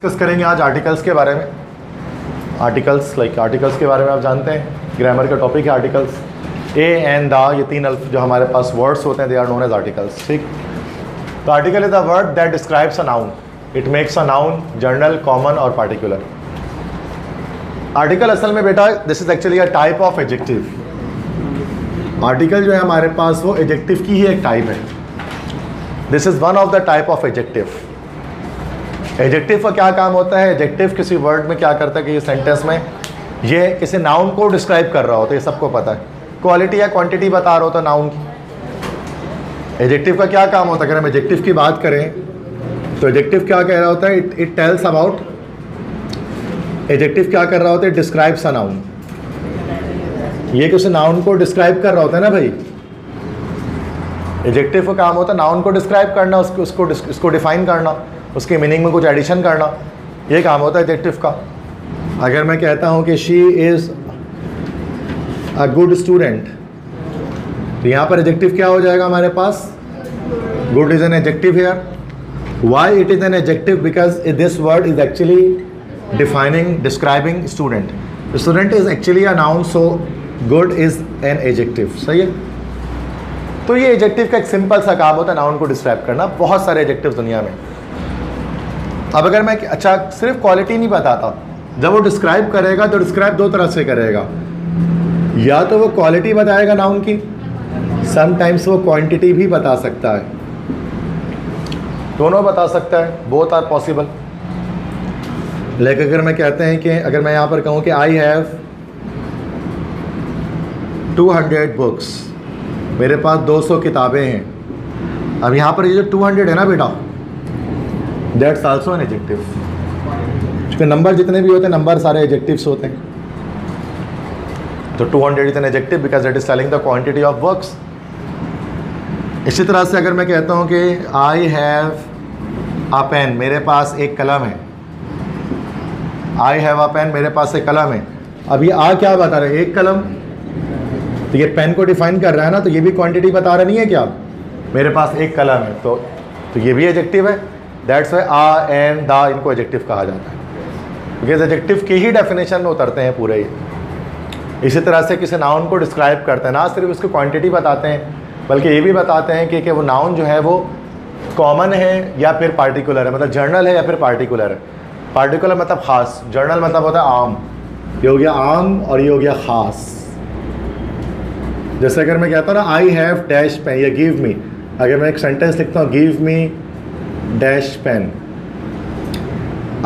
Discuss करेंगे आज articles के बारे में। आर्टिकल्स के बारे में आप जानते हैं, ग्रामर का टॉपिक है आर्टिकल्स। ए एंड द, ये तीन अल्फ जो हमारे पास वर्ड्स होते हैं, they are known as articles. ठीक, तो article is the word that describes a noun, it makes a noun general, common और पार्टिकुलर। आर्टिकल असल में बेटा this is actually a type of adjective. Article जो है हमारे पास वो एडजेक्टिव की ही एक टाइप है। This is one of the type of adjective. Adjective का क्या काम होता है? एडजेक्टिव किसी वर्ड में क्या करता है कि ये सेंटेंस में ये किसी नाउन को डिस्क्राइब कर रहा होता है, ये सबको पता है। क्वालिटी या क्वांटिटी बता रहा होता नाउन की। एडजेक्टिव का क्या काम होता है? अगर हम एडजेक्टिव की बात करें तो एडजेक्टिव क्या कह रहा होता है? इट टेल्स अबाउट, एडजेक्टिव क्या कर रहा होता है? Describes a noun. ये किसी नाउन को डिस्क्राइब कर रहा होता है ना भाई। एडजेक्टिव का काम होता है नाउन को डिस्क्राइब करना, उसको डिफाइन करना, उसके मीनिंग में कुछ एडिशन करना, ये काम होता है एडजेक्टिव का। अगर मैं कहता हूँ कि she is a good student, तो यहाँ पर एडजेक्टिव क्या हो जाएगा हमारे पास? Good is an adjective here. Why it is an adjective? Because this word is actually defining, describing student. Student is actually a noun, so good is an adjective. सही है। तो ये एडजेक्टिव का एक सिंपल सा काम होता है नाउन को डिस्क्राइब करना। बहुत सारे एडजेक्टिव दुनिया में। अब अगर मैं अच्छा सिर्फ क्वालिटी नहीं बताता, जब वो डिस्क्राइब करेगा तो डिस्क्राइब दो तरह से करेगा। या तो वो क्वालिटी बताएगा नाउन की, समटाइम्स वो क्वांटिटी भी बता सकता है, दोनों बता सकता है, बोथ आर पॉसिबल। लेकिन अगर मैं कहते हैं कि अगर मैं यहाँ पर कहूँ कि आई हैव 200 बुक्स, मेरे पास 200 किताबें हैं। अब यहाँ पर ये जो 200 है ना बेटा, दैट्स आल्सो एन एडजेक्टिव। क्योंकि नंबर जितने भी होते हैं, नंबर सारे एडजेक्टिव्स होते हैं। तो 200 is an adjective because it is telling the quantity of works. इसी तरह से अगर मैं कहता हूँ कि आई हैव अ पेन, मेरे पास एक कलम है। आई हैव अ पेन, मेरे पास एक कलम है। अब ये आ क्या बता रहे हैं? एक कलम। तो ये पेन को डिफाइन कर रहा है ना, तो ये भी क्वांटिटी बता रहा नहीं है क्या? मेरे पास एक कलम है, तो ये भी एडजेक्टिव है। That's why a and the, इनको एडजेक्टिव कहा जाता है, बिकॉज एडजेक्टिव की ही डेफिनेशन में उतरते हैं पूरे ही। इसी तरह से किसी नाउन को डिस्क्राइब करते हैं, ना सिर्फ उसकी क्वांटिटी बताते हैं, बल्कि ये भी बताते हैं कि वो नाउन जो है वो कॉमन है या फिर पार्टिकुलर है, मतलब जर्नल है या फिर पार्टिकुलर है। पार्टिकुलर मतलब ख़ास, जर्नल मतलब होता है आम। ये हो गया आम और ये हो गया ख़ास। जैसे अगर मैं कहता हूँ ना आई हैव डैश पेन या गिव मी, अगर मैं एक सेंटेंस लिखता हूँ गिव मी डैश पेन,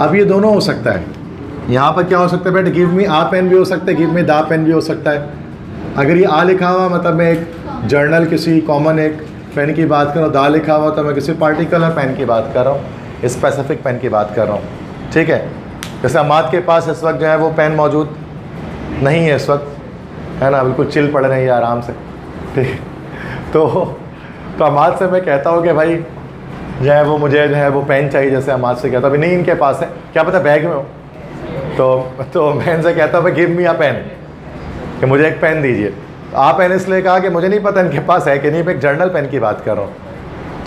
अब ये दोनों हो सकता है। यहाँ पर क्या हो सकता है बेटा? गिव मी आ पेन भी हो सकता है, गिव मी दा पेन भी हो सकता है। अगर ये आ लिखा हुआ मतलब मैं एक जर्नल किसी कॉमन एक पेन की बात कर रहा हूँ, दा लिखा हुआ तो मैं किसी पार्टिकुलर पेन की बात कर रहा हूँ, स्पेसिफिक पेन की बात कर रहा हूँ। ठीक है। जैसे अमाद के पास इस वक्त जो है वो पेन मौजूद नहीं है इस वक्त, है ना, बिल्कुल चिल पड़ रहे हैं आराम से। ठीक, तो अमाद से मैं कहता हूँ कि भाई जो है वो मुझे जो है वो पेन चाहिए। जैसे अमाद से कहता अभी नहीं इनके पास है, क्या पता बैग में हो, तो मैं इनसे कहता हूँ भाई गिव मी अ पेन, कि मुझे एक पेन दीजिए। तो आप पेन इसलिए कहा कि मुझे नहीं पता इनके पास है कि नहीं, मैं एक जर्नल पेन की बात कर रहा हूँ।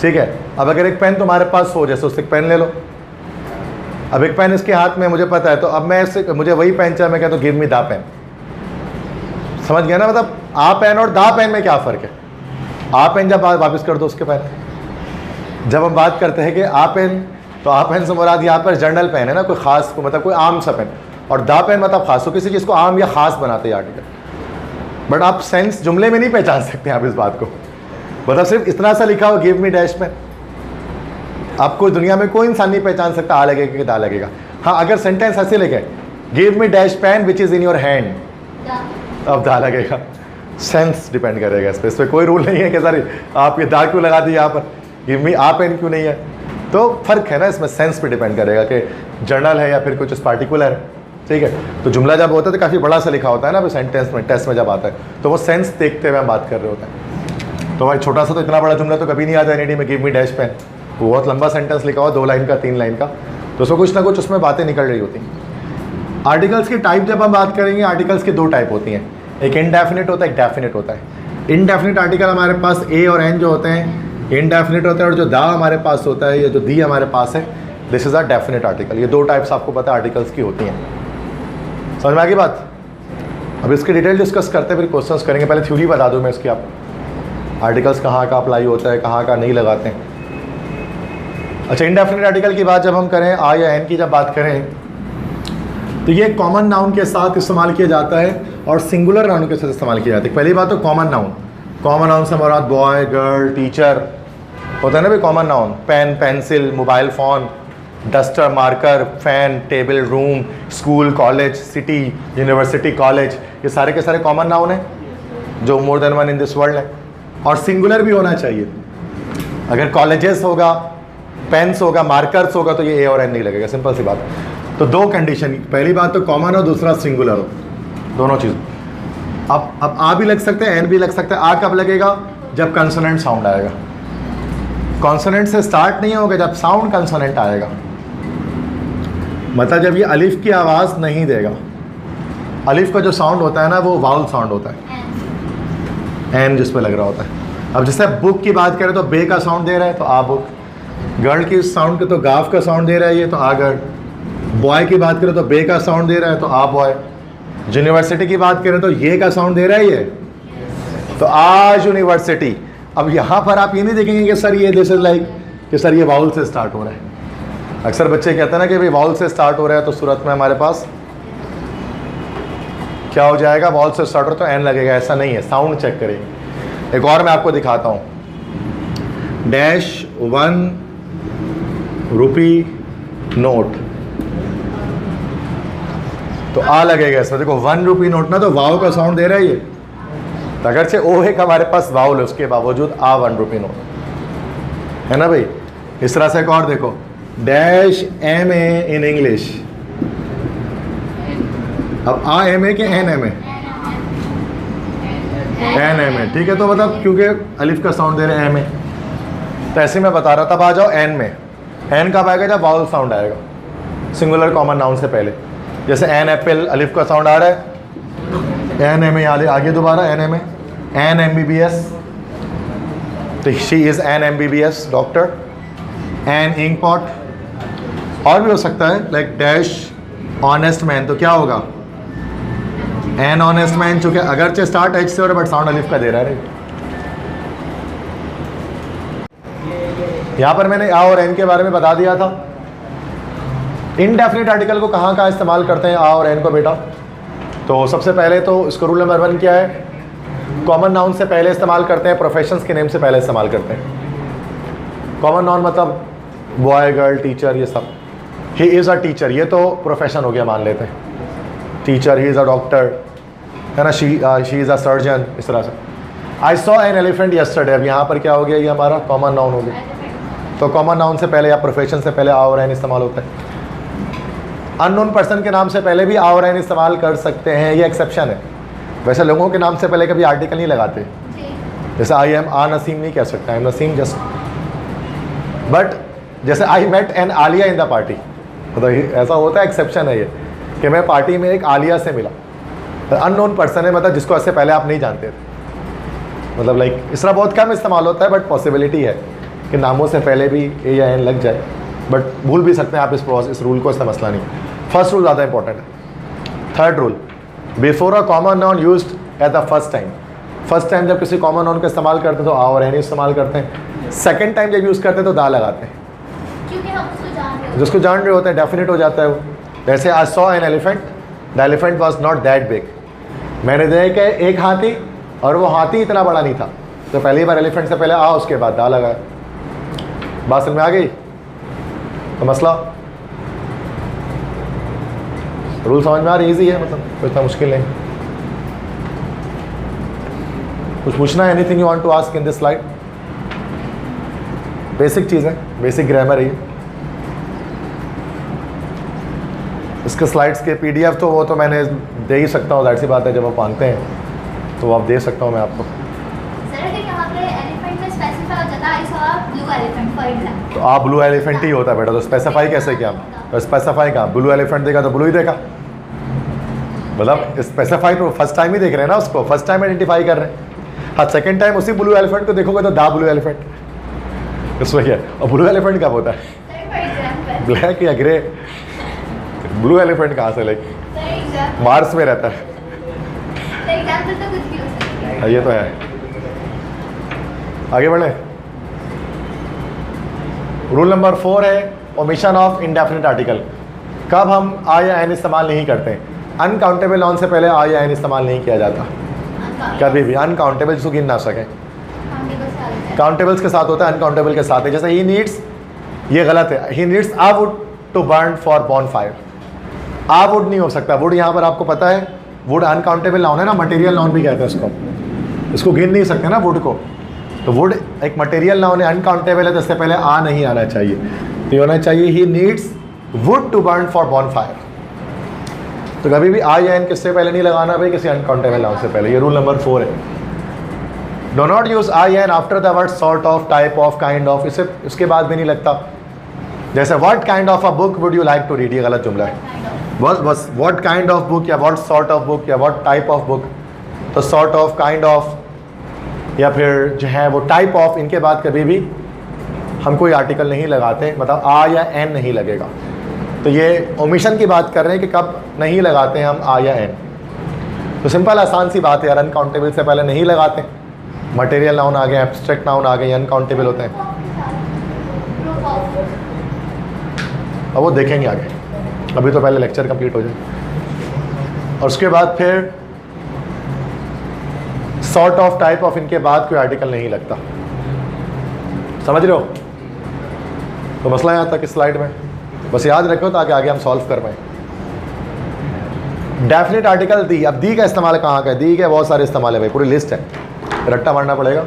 ठीक है। अब अगर एक पेन तुम्हारे पास हो, जैसे उससे एक पेन ले लो। अब एक पेन इसके हाथ में मुझे पता है, तो अब मैं इससे मुझे वही पेन चाहिए, मैं कहता हूँ गिव मी दा पेन। समझ गया ना? मतलब आ पेन और दा पेन में क्या फ़र्क है? आ पेन जब वापस कर दो उसके पेन। जब हम बात करते हैं कि आ पेन, तो आ पेन से मुराद यहाँ पर जर्नल पेन है ना, कोई ख़ास को मतलब कोई आम सा पेन, और दा पेन मतलब ख़ास, तो किसी चीज़ को आम या ख़ास बनाते हैं आर्टिकल। बट आप सेंस जुमले में नहीं पहचान सकते आप इस बात को। मतलब सिर्फ इतना सा लिखा हो गिव मी डैश पेन, आपको दुनिया में कोई इंसान नहीं पहचान सकता आ लगेगा कि दा लगेगा। हाँ, अगर सेंटेंस ऐसे लिखे give me dash pen which is in your hand, अब दा लगेगा। सेंस डिपेंड करेगा इस पर कोई रूल नहीं है कि सर आप ये दा क्यों लगा दी यहाँ पर, गिव मी आ पेन क्यों नहीं है। तो फ़र्क है ना इसमें, सेंस पे डिपेंड करेगा कि जर्नल है या फिर कुछ पार्टिकुलर है। ठीक है। तो जुमला जब होता है तो काफ़ी बड़ा सा लिखा होता है ना सेंटेंस में, टेस्ट में जब आता है तो वो सेंस देखते हुए हम बात कर रहे होते हैं। तो भाई छोटा सा तो इतना बड़ा जुमला तो कभी नहीं आता एनईडी में, गिव मी डैश पेन। वो बहुत लंबा सेंटेंस लिखा हुआ, 2 लाइन का 3 लाइन का, तो उसमें कुछ ना कुछ उसमें बातें निकल रही होती हैं। आर्टिकल्स की टाइप जब हम बात करेंगे, आर्टिकल्स की 2 टाइप होती हैं, एक इनडेफिनिट होता है, एक डेफिनिट होता है। इनडेफिनिट आर्टिकल हमारे पास ए और एन जो होते हैं इनडेफिनिट होते हैं, और जो दा हमारे पास होता है या जो दी हमारे पास है this is a definite article. ये दो टाइप्स आपको पता है आर्टिकल्स की होती हैं। समझ में आ गई बात? अब इसकी डिटेल डिस्कस करते हैं, फिर क्वेश्चंस करेंगे। पहले थ्योरी बता दूँ मैं इसकी आपको, आर्टिकल्स कहाँ का अप्लाई होता है, कहाँ का नहीं लगाते हैं। अच्छा, इनडेफिनेट आर्टिकल की बात जब हम करें, आ या एन की जब बात करें, तो ये कॉमन नाउन के साथ इस्तेमाल किया जाता है और सिंगुलर नाउन के साथ इस्तेमाल किया जाता है। पहली बात तो कॉमन नाउन, कॉमन नाउन से हमारा बॉय, गर्ल, टीचर होता है ना भाई, common noun. Pen, pencil, mobile phone, duster, marker, fan, table, room, school, college, city, university, college, ये सारे के सारे कॉमन नाउन है जो more than one in this world है। और सिंगुलर भी होना चाहिए। अगर कॉलेजेस होगा, पेन्स होगा, मार्कर्स होगा, तो ये ए और एन नहीं लगेगा, सिंपल सी बात। तो दो कंडीशन, पहली बात तो कॉमन हो, दूसरा सिंगुलर हो, दोनों चीज़। अब आ भी लग सकते हैं, एन भी लग सकता है। आ कब लगेगा? जब कंसोनेंट साउंड आएगा। कॉन्सोनेंट से स्टार्ट नहीं होगा, जब साउंड कंसोनेंट आएगा, मतलब जब ये अलिफ की आवाज़ नहीं देगा। अलिफ का जो साउंड होता है ना, वो वाउल साउंड होता है, एन जिस पे लग रहा होता है। अब जैसे बुक की बात करें तो बे का साउंड दे रहा है तो आ बुक, गर्ल की साउंड के तो गाफ का साउंड दे रहा है ये, तो आ गर्ल। बॉय की बात करें तो बे का साउंड दे रहा है तो आ बॉय। यूनिवर्सिटी की बात करें तो ये का साउंड दे रहा है ये, तो आज यूनिवर्सिटी। अब यहाँ पर आप ये नहीं देखेंगे कि सर ये दिस इज लाइक कि सर ये वाउल से स्टार्ट हो रहा है। अक्सर बच्चे कहते हैं ना कि भाई वाउल से स्टार्ट हो रहा है, तो सूरत में हमारे पास क्या हो जाएगा? वाउल से स्टार्ट हो तो एन लगेगा। ऐसा नहीं है, साउंड चेक करें। एक और मैं आपको दिखाता हूँ, डैश 1 रुपी नोट, तो आ लगेगा इसमें। देखो 1 रुपी नोट ना, तो वाव का साउंड दे रहा है ये, तो अगर से ओ है कि हमारे पास वाउल है, उसके बावजूद आ 1 रुपी नोट है ना भाई। इस तरह से एक और देखो, dash M A in English. अब आ एम ए के an M A? An M A, ठीक है। तो मतलब क्योंकि अलिफ का साउंड दे रहे हैं एम ए, तो ऐसे मैं बता रहा था। अब आ जाओ एन में। एन कब आएगा? जब वाउल साउंड आएगा, सिंगुलर कॉमन नाउन से पहले। जैसे एन एप्पल, अलिफ का साउंड आ रहा है, एन एम ए। आगे दोबारा an M A. An M B B S, तो she is an M B B S doctor. An ink pot. और भी हो सकता है लाइक डैश ऑनेस्ट मैन, तो क्या होगा? एन ऑनेस्ट मैन, चूंकि अगरचे स्टार्ट एच से हो रहा है बट साउंड अलिफ का दे रहा है। यहाँ पर मैंने आ और एन के बारे में बता दिया था। इनडेफिनिट आर्टिकल को कहाँ कहाँ इस्तेमाल करते हैं आ और एन को बेटा? तो सबसे पहले तो इसको रूल नंबर 1 क्या है? कॉमन नाउन से पहले इस्तेमाल करते हैं, प्रोफेशंस के नेम से पहले इस्तेमाल करते हैं। कॉमन नाउन मतलब बॉय, गर्ल, टीचर, ये सब। ही इज़ अ टीचर, ये तो प्रोफेशन हो गया, मान लेते हैं। Teacher, he is a doctor, है ना। शी इज़ अ सर्जन, इस तरह से। I saw an elephant yesterday, अब यहाँ पर क्या हो गया? ये हमारा कॉमन नाउन हो गया। तो कॉमन नाउन से पहले या प्रोफेशन से पहले आ और एन इस्तेमाल होता है। अननोन पर्सन के नाम से पहले भी आ और एन इस्तेमाल कर सकते हैं, ये एक्सेप्शन है। वैसे लोगों के नाम से पहले कभी आर्टिकल नहीं लगाते। जैसे आई एम आ नसीम नहीं कह सकता, I am Naseem just. But जैसे I met an Alia in the party, मतलब ऐसा होता है, एक्सेप्शन है ये कि मैं पार्टी में एक आलिया से मिला। अननोन पर्सन है, मतलब जिसको इससे पहले आप नहीं जानते थे। मतलब लाइक इस तरह बहुत कम इस्तेमाल होता है, बट पॉसिबिलिटी है कि नामों से पहले भी ए या एन लग जाए, बट भूल भी सकते हैं आप इस रूल को, इसका मसला नहीं। फर्स्ट रूल ज़्यादा इंपॉर्टेंट है। Third rule, before a common noun used at the first time. First time जब किसी कॉमन नाउन का इस्तेमाल करते हैं तो आ और एन इस्तेमाल करते हैं। सेकंड टाइम जब यूज़ करते हैं तो दा लगाते हैं, क्योंकि हम उसको जान रहे होते हैं। जिसको जान रहे होते हैं, डेफिनेट हो जाता है वो। जैसे I saw an elephant, the elephant was not that big. मैंने देखा एक हाथी और वो हाथी इतना बड़ा नहीं था, तो पहली बार एलिफेंट से पहले आ, उसके बाद दा लगाया। बात समझ में आ गई? तो मसला रूल समझ में आ रही, ईजी है, मतलब कोई इतना मुश्किल नहीं। कुछ पूछना है? Anything you want to ask in this slide? Basic चीज़ है, बेसिक ग्रामर है। इसके स्लाइड्स के पीडीएफ तो वो तो मैंने दे ही सकता हूँ, जाहिर सी बात है, जब आप मांगते हैं तो आप दे सकता हूँ मैं आपको। तो आप ब्लू एलिफेंट ही होता है बेटा, तो स्पेसिफाई कैसे किया? तो स्पेसिफाई कहाँ? ब्लू एलिफेंट देखा तो ब्लू ही देखा, मतलब स्पेसिफाई तो फर्स्ट टाइम ही देख रहे हैं ना उसको, फर्स्ट टाइम आइडेंटिफाई कर रहे हैं। हाँ, सेकंड टाइम उसी ब्लू एलिफेंट को देखोगे तो दा ब्लू एलिफेंट, उसमें क्या? और ब्लू एलिफेंट कब होता है? ब्लैक या ग्रे? ब्लू एलिफेंट कहाँ से, लाइक सर एग्जाम्पल, मार्स में रहता है। सर एग्जाम्पल तो कुछ भी हो सकता है। ये तो है। आगे बढ़े। रूल नंबर 4 है ओमिशन ऑफ इंडेफिनिट आर्टिकल। कब हम आ या एन इस्तेमाल नहीं करते? अनकाउंटेबल नाउन से पहले आ या एन इस्तेमाल नहीं किया जाता कभी भी। अनकाउंटेबल जिसको गिन ना सके, काउंटेबल्स के साथ होता है, अनकाउंटेबल के साथ है। जैसे ही नीड्स, ये गलत है। He needs a wood to burn for bonfire. A wood नहीं हो सकता। वुड यहाँ पर आपको पता है, वुड अनकाउंटेबल नाउन है ना, मटेरियल नाउन भी कहते हैं इसको। इसको गिन नहीं सकते ना वुड को। तो वुड एक मटेरियल नाउन है, अनकाउंटेबल है, तो इससे पहले आ नहीं आना चाहिए। तो ये होना चाहिए he needs wood to burn for bonfire. तो कभी भी आ या एन किससे पहले नहीं लगाना भाई, किसी अनकाउंटेबल नाउन से पहले। ये रूल नंबर 4 है। Do not use a an after the word sort of, type of, kind of. इसे उसके बाद भी नहीं लगता। जैसे what kind of a book would you like to read, ये गलत जुमला है। बस व्हाट काइंड ऑफ बुक या व्हाट सॉर्ट ऑफ बुक या व्हाट टाइप ऑफ बुक। तो सॉर्ट ऑफ, काइंड ऑफ या फिर जो है वो टाइप ऑफ, इनके बाद कभी भी हम कोई आर्टिकल नहीं लगाते, मतलब आ या एन नहीं लगेगा। तो ये ओमिशन की बात कर रहे हैं कि कब नहीं लगाते हैं हम आ या एन। तो सिंपल आसान सी बात है यार, अनकाउंटेबल से पहले नहीं लगाते। मटेरियल नाउन आ गए, एब्स्ट्रैक्ट नाउन आ गए, अनकाउंटेबल होते हैं। अब वो देखेंगे आगे, अभी तो पहले लेक्चर कंप्लीट हो जाए। और उसके बाद फिर सॉर्ट ऑफ, टाइप ऑफ, इनके बाद कोई आर्टिकल नहीं लगता। समझ रहे हो? तो मसला यहाँ तक इस स्लाइड में बस याद रखो ताकि आगे हम सॉल्व कर पाए। डेफिनेट आर्टिकल दी। अब दी का इस्तेमाल कहाँ का है? दी के बहुत सारे इस्तेमाल है भाई, पूरी लिस्ट है, रट्टा मारना पड़ेगा।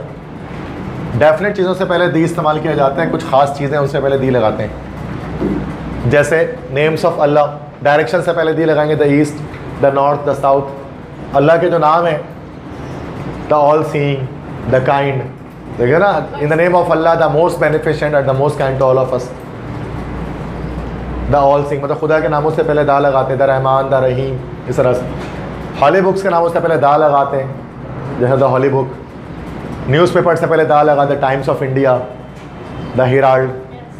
डेफिनेट चीज़ों से पहले दी इस्तेमाल किया जाता है, कुछ खास चीज़ें उनसे पहले दी लगाते हैं। जैसे नेम्स ऑफ अल्लाह, डायरेक्शन से पहले दी लगाएंगे, the east, the north, the south. Allah के जो नाम है, the all seeing, the kind, देखिए ना, in the name of Allah, the most beneficent and the most kind to all of us. The all seeing मतलब खुदा के नामों से पहले दा लगाते हैं, द रहमान, द रहीम, इस तरह से। हॉली बुक्स के नामों से पहले दा लगाते हैं, जैसे द हॉली बुक। न्यूज़पेपर से पहले दा लगाते, times of India, the Herald,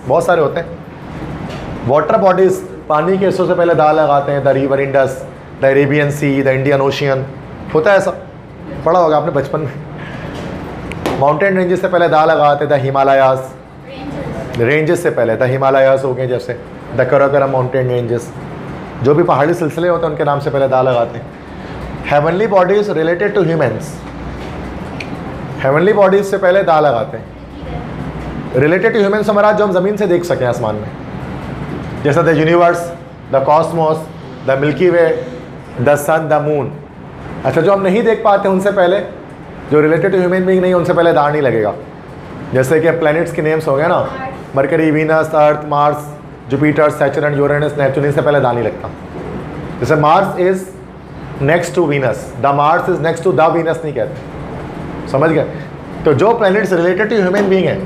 बहुत सारे होते हैं। वाटर बॉडीज़, पानी के हिस्सों से पहले दा लगाते हैं, the river Indus, the Arabian Sea, the Indian Ocean, होता है ऐसा, पढ़ा होगा आपने बचपन में। माउंटेन रेंजेस से पहले दा लगाते, द हिमालयास, रेंजेस से पहले द हिमालयास हो गए, जैसे द कराकोरम माउंटेन रेंजेस, जो भी पहाड़ी सिलसिले होते हैं उनके नाम से पहले दा लगाते हैं। Heavenly bodies related to humans, heavenly bodies से पहले दा लगाते हैं। रिलेटेड टू ह्यूमन्स हमारा जो हम ज़मीन से देख सकें आसमान में, जैसे the universe, the cosmos, the Milky Way, the sun, the moon. अच्छा, जो हम नहीं देख पाते उनसे पहले, जो रिलेटेड टू ह्यूमन बीइंग नहीं, उनसे पहले दा नहीं लगेगा। जैसे कि प्लैनेट्स के नेम्स हो गए ना, Mercury, Venus, Earth, Mars, Jupiter, Saturn, Uranus, Neptune, इनसे पहले दा नहीं लगता। जैसे Mars is next to Venus, the Mars is next to the Venus नहीं कहते, समझ गए? तो जो planets related to human being है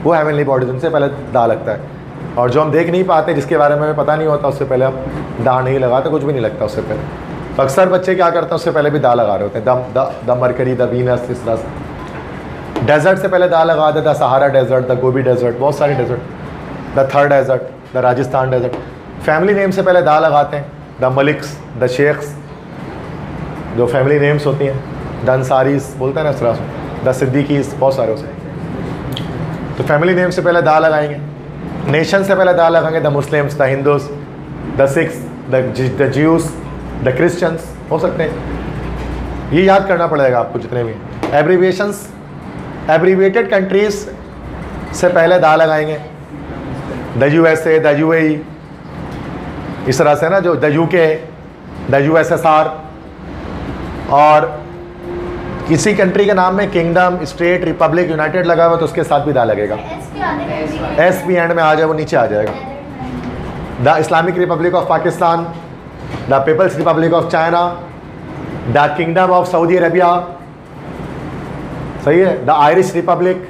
वो हेवनली बॉडीज, उनसे पहले दा लगता है। और जो हम देख नहीं पाते, जिसके बारे में हमें पता नहीं होता, उससे पहले हम दा नहीं लगाते, कुछ भी नहीं लगता उससे पहले। तो अक्सर बच्चे क्या करते हैं, उससे पहले भी दा लगा रहे होते हैं, द मरकरी, द वीनस, इस तरह से। डेजर्ट से पहले दा लगा देता, Sahara desert, the Gobi desert, बहुत सारे desert, the Thar desert, the Rajasthan desert. Family name से पहले दा लगाते हैं, द मलिक्स, द शेख्स, जो फैमिली नेम्स होती हैं, द अंसारीस बोलते हैं ना इस तरह से, द सिद्दीकीस, बहुत सारे उसे। तो फैमिली नेम से पहले दा लगाएंगे। नेशन से पहले दा लगाएंगे, the Muslims, the Hindus, the Sikhs, the juice, the Christians, हो सकते हैं। ये याद करना पड़ेगा आपको जितने भी। एब्रीविएशंस, एब्रीविएटेड कंट्रीज से पहले दा लगाएंगे, द USA, द UAE, इस तरह से ना, जो द UK, द USSR। और किसी कंट्री के नाम में किंगडम, स्टेट, रिपब्लिक, यूनाइटेड लगा हुआ तो उसके साथ भी दा लगेगा। एस पी एंड में आ जाए, वो नीचे आ जाएगा। The Islamic Republic of Pakistan, the People's Republic of China, the Kingdom of Saudi Arabia, सही है, द आयरिश रिपब्लिक।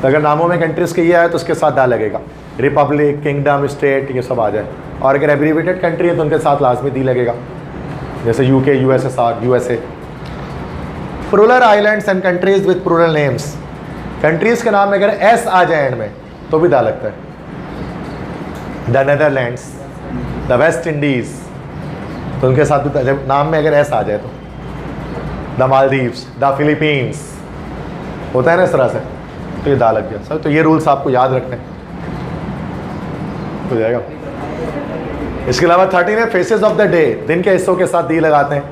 तो अगर नामों में कंट्रीज़ के ये है तो उसके साथ दा लगेगा, रिपब्लिक, किंगडम, स्टेट, ये सब आ जाए। और अगर एब्रीविएटेड कंट्री है तो उनके साथ लाजमी दी लगेगा, जैसे UK, USSR, USA। Plural islands and countries with plural names, countries के नाम में अगर S आ जाए एंड में तो भी दा लगता है। The Netherlands, the West Indies, तो उनके साथ भी जब नाम में अगर ऐसा आ जाए तो द मालदीव्स, द फिलीपींस, होता है ना इस तरह से, तो ये दा लग गया सर। तो ये रूल्स आपको याद रखने हो जाएगा। इसके अलावा 13 है फेसेस ऑफ द डे, दिन के हिस्सों के साथ दी लगाते हैं।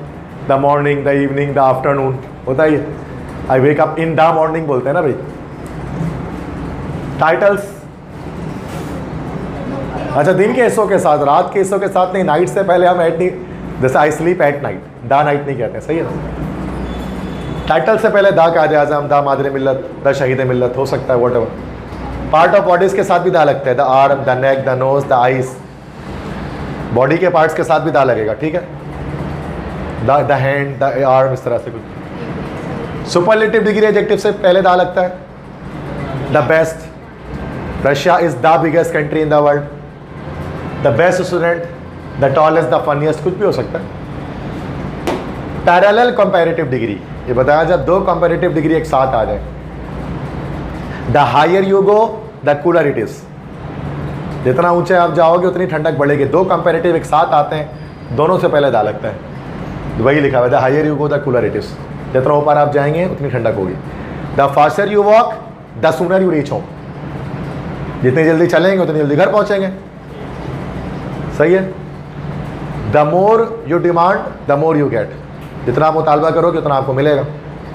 The morning, the evening, the afternoon, होता है ये। I wake up in the morning बोलते हैं ना भाई। टाइटल्स, अच्छा दिन के हिस्सों के साथ, रात के हिस्सों के साथ नहीं, नाइट से पहले हम एट नहीं, जैसे आई स्लीप एट नाइट, दा नाइट नहीं कहते हैं, सही है ना। टाइटल से पहले दा कायदे आज़म, दा मादर मिल्लत, द शहीद मिल्लत, हो सकता है what ever. Part of bodies के साथ भी दा लगता है, the arm, the neck, the nose, the eyes, body के पार्ट्स के साथ भी दा लगेगा, ठीक है। द हैंड, द आर्म, इस तरह से कुछ। सुपरलेटिव डिग्री एडजेक्टिव से पहले दा लगता है। The best, Russia is the biggest country in the world, the best student, the tallest, the funniest, कुछ भी हो सकता है। पैरेलल कंपैरेटिव डिग्री, ये बताया जब दो कंपैरेटिव डिग्री एक साथ आ जाए। The higher you go the cooler it is, जितना ऊंचे आप जाओगे उतनी ठंडक बढ़ेगी। दो कंपैरेटिव एक साथ आते हैं, दोनों से पहले दा लगता है, वही लिखा हुआ है, the higher you go the cooler it is, जितना ऊपर आप जाएंगे उतनी ठंडक होगी। The faster you walk the sooner you reach home, जितनी जल्दी चलेंगे उतनी जल्दी घर पहुंचेंगे, सही है। The more you demand the more you get, जितना आप मुतालबा करोगे उतना आपको मिलेगा।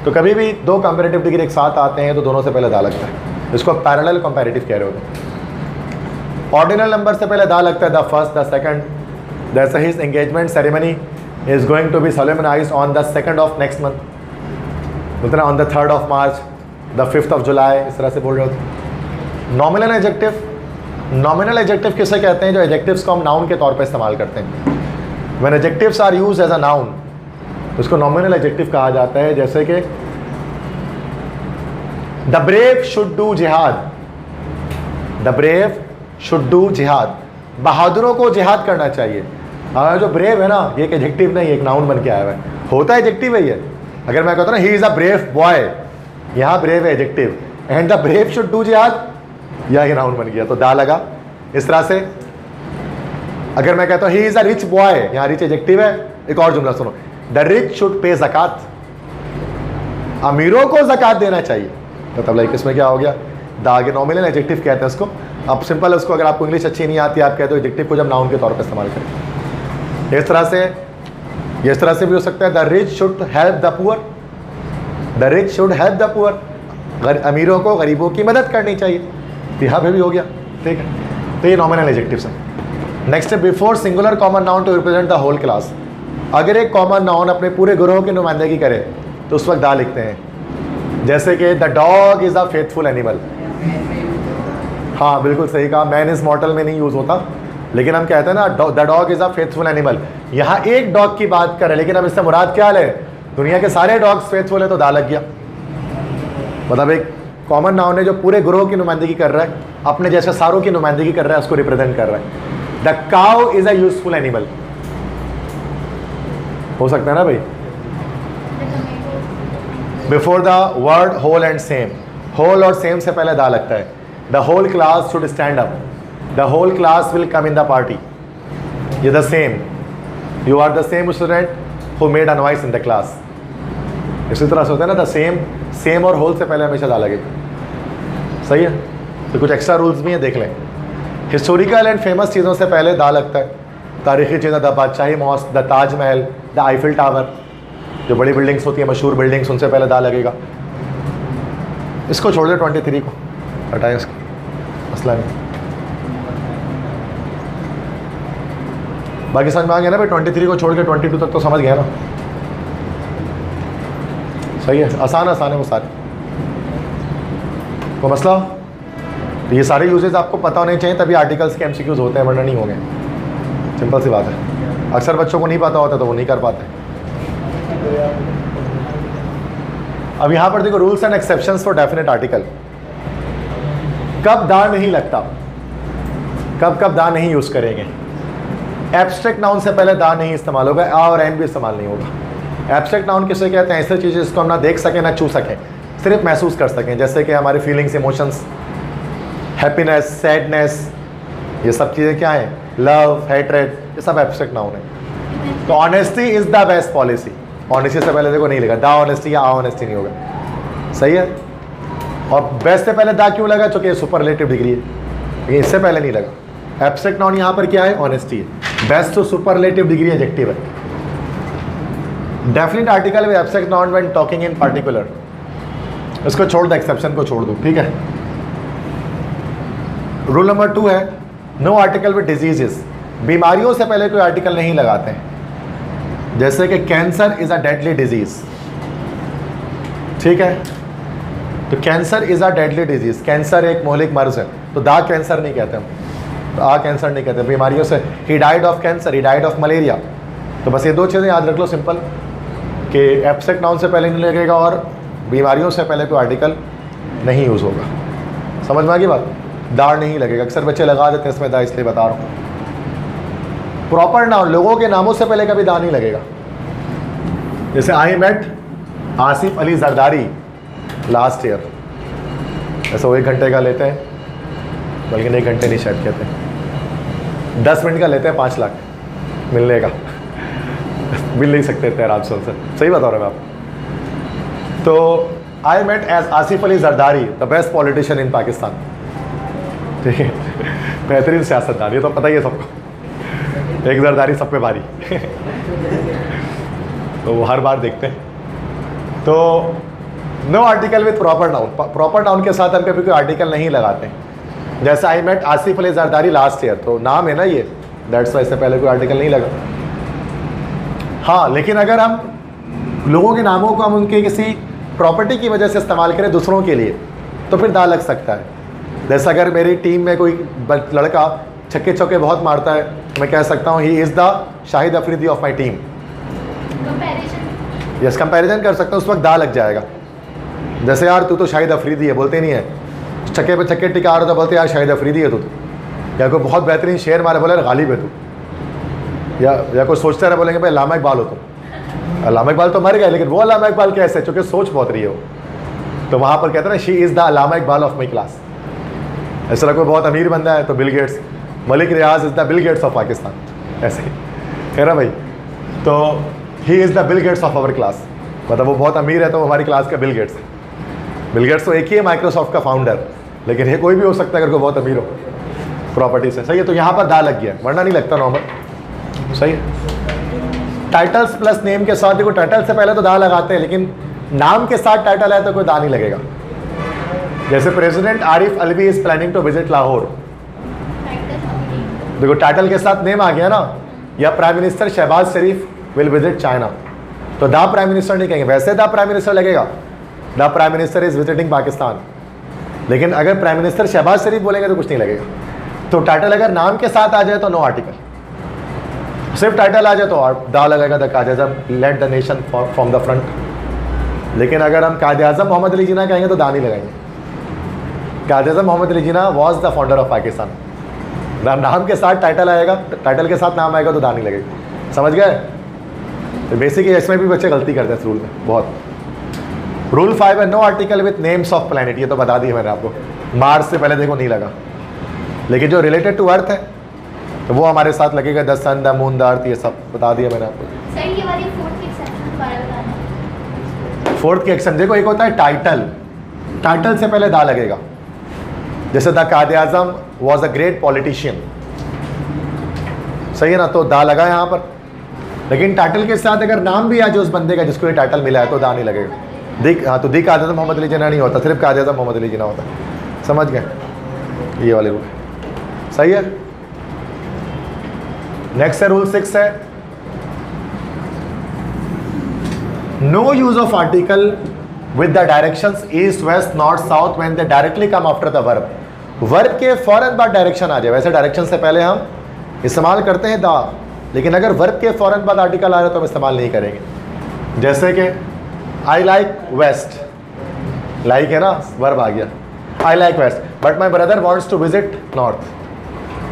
तो कभी भी दो कंपैरेटिव डिग्री एक साथ आते हैं तो दोनों से पहले दा लगता है, इसको पैरेलल कंपैरेटिव कह रहे होते। ऑर्डिनल नंबर से पहले दा लगता है, द फर्स्ट, द सेकंड। जैसे his engagement ceremony is going to be solemnised on the 2nd of next month, उतना on the 3rd of March, the 5th of July, इस तरह से बोल रहे होते। नॉमिनल एडजेक्टिव, नॉमिनल एडजेक्टिव किसे कहते हैं? जो एडजेक्टिव्स को हम नाउन के तौर पे इस्तेमाल करते हैं। When adjectives are used as a noun, उसको नॉमिनल एडजेक्टिव कहा जाता है। जैसे कि द ब्रेव शुड डू जिहाद, द ब्रेव शुड डू जिहाद, बहादुरों को जिहाद करना चाहिए। जो ब्रेव है ना, ये एक एडजेक्टिव नहीं, एक नाउन बन के आया हुआ है, होता है एडजेक्टिव है ये। अगर मैं कहता हूँ ना he is a brave boy, यहाँ ब्रेव है adjective, and the brave should do जिहाद, यह नाउन बन गया, तो दा लगा। इस तरह से अगर मैं कहता हूँ he is a rich boy, यहाँ रिच एडजेक्टिव है। एक और जुमला सुनो, द रिच शुड पे ज़कात, अमीरों को ज़कात देना चाहिए। तो तब लाइक इसमें क्या हो गया, द आगे नॉमिनल एडजेक्टिव कहते हैं इसको। अब सिंपल है उसको, अगर आपको इंग्लिश अच्छी नहीं आती, आप कहते हो एडजेक्टिव को जब नाउन के तौर पर इस्तेमाल करें। इस तरह से भी हो सकता है, the rich should help the poor, the rich should help the poor, अमीरों को गरीबों की मदद करनी चाहिए। यहाँ पे भी हो गया, ठीक है। तो ये नॉमिनल एडजेक्टिव्स हैं। नेक्स्ट है before singular common noun to represent the whole class. अगर एक कॉमन नाउन अपने पूरे ग्रोह की नुमाइंदगी करे तो उस वक्त दा लिखते हैं। जैसे कि the dog is a faithful animal, हाँ बिल्कुल सही कहा, मैन इज़ मॉर्टल में नहीं यूज़ होता, लेकिन हम कहते हैं ना the dog is a faithful animal. यहाँ एक डॉग की बात करें, लेकिन अब इससे मुराद क्या है, दुनिया के सारे डॉग्स फेथफुल है, तो दा लग गया। मतलब एक कॉमन नाउन है जो पूरे ग्रोह की नुमाइंदगी कर रहा है, अपने जैसे सारों की नुमाइंदगी कर रहा है, उसको रिप्रेजेंट कर रहा है। The cow is a useful animal, हो सकता है ना भाई। Before the word whole and same, whole और सेम से पहले दा लगता है। The whole class should stand up, the whole class will come in the party. ये the same, you are the same student who made a noise in the class. इसी तरह से होता है ना, द सेम, सेम और whole से पहले हमेशा दा लगेगा, सही है। तो कुछ एक्स्ट्रा रूल्स भी हैं, देख लें। हिस्टोरिकल एंड फेमस चीज़ों से पहले दा लगता है। तारीखी चीज़ें, the Badshahi mosque, the Taj Mahal, the Eiffel Tower, जो बड़ी बिल्डिंग्स होती है, मशहूर बिल्डिंग्स, उनसे पहले दा लगेगा। इसको छोड़ दे, 23 को हटाएं, इसको मसला नहीं। बाकी समझ में आ गया ना भाई, 23 को छोड़ के 22 तक तो समझ गया ना, सही है। आसान है वो सारे, कोई मसला। तो ये सारे यूजेस आपको पता होने चाहिए, तभी आर्टिकल्स के एमसीक्यूज होते हैं, वरना नहीं होंगे। सिंपल सी बात है। अक्सर बच्चों को नहीं पता होता तो वो नहीं कर पाते। अब यहाँ पर देखो, rules and exceptions for definite article. कब दा नहीं लगता, कब दा नहीं यूज़ करेंगे। एब्स्ट्रैक्ट नाउन से पहले दा नहीं इस्तेमाल होगा, आ और एन भी इस्तेमाल नहीं होगा। एब्स्ट्रैक्ट नाउन किसे कहते हैं? ऐसी चीज़ें जिसको हम ना देख सकें ना छू सकें, सिर्फ महसूस कर सकें। जैसे कि हमारे फीलिंग्स, इमोशंस, हैप्पीनेस, सैडनेस, ये सब चीज़ें क्या हैं? लव, हेट्रेड, ये सब एब्स्ट्रैक्ट नाउन है। तो honesty is the best policy, honesty से पहले देखो नहीं लगा, दा ऑनेस्टी या ऑनेस्टी नहीं होगा, सही है। और बेस्ट से पहले दा क्यों लगा? चूंकि सुपरलेटिव डिग्री है, लेकिन इससे पहले नहीं लगा। एब्स्ट्रैक्ट नाउन यहाँ पर क्या है? ऑनेस्टी है। बेस्ट तो सुपरलेटिव डिग्री एडजेक्टिव है। Definite article with abstract noun when talking in particular, इसको छोड़ दो, एक्सेप्शन को छोड़ दो, ठीक है। रूल नंबर 2 है नो आर्टिकल विद डिजीजेस, बीमारियों से पहले कोई आर्टिकल नहीं लगाते हैं। जैसे कि cancer is a deadly disease, ठीक है, तो cancer is a deadly disease, cancer एक मोहलिक मर्ज है, तो दा कैंसर नहीं कहते हम, तो आ कैंसर नहीं कहते। बीमारियों से he died of cancer, he died of malaria. तो बस ये 2 चीज़ें याद रख लो सिंपल, कि एब्स्ट्रैक्ट नाउन से पहले नहीं लगेगा और बीमारियों से पहले कोई आर्टिकल नहीं यूज़ होगा। समझ में आ गई बात? दार नहीं लगेगा, अक्सर बच्चे लगा देते हैं इसमें दा, इसलिए बता रहा हूँ। प्रॉपर नाउन, लोगों के नामों से पहले कभी दा नहीं लगेगा। जैसे I met Asif Ali Zardari last year, ऐसा वो 1 घंटे का लेते हैं, बल्कि 1 घंटे नहीं शायद कहते हैं, 10 मिनट का लेते हैं 5 लाख मिलने का मिल नहीं सकते थे आराम से उनसे, सही बता रहा हूँ मैं आपको। तो I met as Asif Ali Zardari the best politician in Pakistan, ठीक है, बेहतरीन सियासतदान, ये तो पता ही है सबको, एक जरदारी सब पे भारी तो वो हर बार देखते हैं। तो no article with proper noun, proper noun के साथ हम कभी कोई आर्टिकल नहीं लगाते। जैसे I met Asif Ali Zardari last year, तो नाम है ना ये, दैट्स वाई, इससे पहले कोई आर्टिकल नहीं लगा। हाँ, लेकिन अगर हम लोगों के नामों को हम उनके किसी प्रॉपर्टी की वजह से इस्तेमाल करें दूसरों के लिए, तो फिर दा लग सकता है। जैसे अगर मेरी टीम में कोई लड़का छक्के चौके बहुत मारता है, मैं कह सकता हूँ ही is the Shahid Afridi of my team. Yes, comparison कर सकता हूँ, उस वक्त दा लग जाएगा। जैसे यार तू तो शाहिद अफरीदी है, बोलते नहीं है, छक्के पे छक्के टिका रहा था, बोलते यार शाहिद अफरीदी है तू तो। या कोई बहुत बेहतरीन शेर मारे, बोले गालिब है तू। या कोई सोचता रहे, बोलेंगे भाई अल्लामा इकबाल हो तुम। अल्लामा इकबाल तो मर गए, लेकिन वो अल्लामा इकबाल कैसे, चूँकि सोच बहुत रही है वो। तो वहाँ पर कहते हैं ना she is the Allama Iqbal of my class. इस तरह कोई बहुत अमीर बंदा है तो Bill Gates, Malik Riaz is the Bill Gates of Pakistan, ऐसे ही है ना भाई। तो he is the Bill Gates of our class, मतलब वो बहुत अमीर है तो हमारी क्लास का बिल गेट्स है। बिल गेट्स तो एक ही है माइक्रोसॉफ्ट का फाउंडर, लेकिन ये कोई भी हो सकता है अगर कोई बहुत अमीर हो प्रॉपर्टी से, सही है। तो यहाँ पर दा लग गया, वरना नहीं लगता नॉर्मल, सही है। टाइटल्स प्लस नेम के साथ, देखो टाइटल से पहले तो दा लगाते हैं, लेकिन नाम के साथ टाइटल है तो कोई दा नहीं लगेगा। जैसे president Arif Alvi is planning to visit Lahore, देखो टाइटल के साथ नेम आ गया ना। या prime minister Shahbaz Sharif will visit China, तो द प्राइम मिनिस्टर नहीं कहेंगे, वैसे द प्राइम मिनिस्टर लगेगा, the prime minister is visiting Pakistan. लेकिन अगर प्राइम मिनिस्टर शहबाज शरीफ बोलेंगे तो कुछ नहीं लगेगा। तो टाइटल अगर नाम के साथ आ जाए तो नो आर्टिकल, सिर्फ टाइटल आ जाए तो दा लगेगा, the Quaid Azam led the nation from the front. लेकिन अगर हम कायद आज़म मोहम्मद अली जिन्ना कहेंगे तो दा नहीं लगाएंगे। Quaid Azam Mohammad Ali Jinnah was the founder of Pakistan, नाम के साथ टाइटल आएगा, टाइटल के साथ नाम आएगा तो दा नहीं लगेगा, समझ गए। तो बेसिकली इसमें भी बच्चे गलती करते हैं इस रूल में बहुत। रूल 5 है no article with names of planet, ये तो बता दिया मैंने आपको, मार्स से पहले देखो नहीं लगा, लेकिन जो रिलेटेड टू अर्थ है तो वो हमारे साथ लगेगा, the sun, the moon, the earth, ये सब बता दिया मैंने आपको। सर ये वाली फोर्थ की एक्सेप्शन दोबारा बताना। फोर्थ की एक्सेप्शन देखो, एक होता है टाइटल, टाइटल से पहले दा लगेगा। जैसे the Quaid Azam was a great politician, सही है ना, तो दा लगा यहाँ पर। लेकिन टाइटल के साथ अगर नाम भी आ जो उस बंदे का जिसको ये टाइटल मिला है तो दा नहीं लगेगा। हाँ, तो दी कायद आज़म मोहम्मद अली जिन्ना नहीं होता, सिर्फ कायद आज़म मोहम्मद अली जिन्ना होता, समझ गए, ये वाले रूल, सही है। नेक्स्ट है रूल 6 है no use of article with the directions east west north south when they directly come after the verb, verb के फौरन बाद डायरेक्शन आ जाए। वैसे डायरेक्शन से पहले हम इस्तेमाल करते हैं दा, लेकिन अगर वर्ब के फौरन बाद आर्टिकल आ रहा है तो हम इस्तेमाल नहीं करेंगे। जैसे कि आई लाइक वेस्ट, लाइक है ना, वर्ब आ गया, I like west but my brother wants to visit north,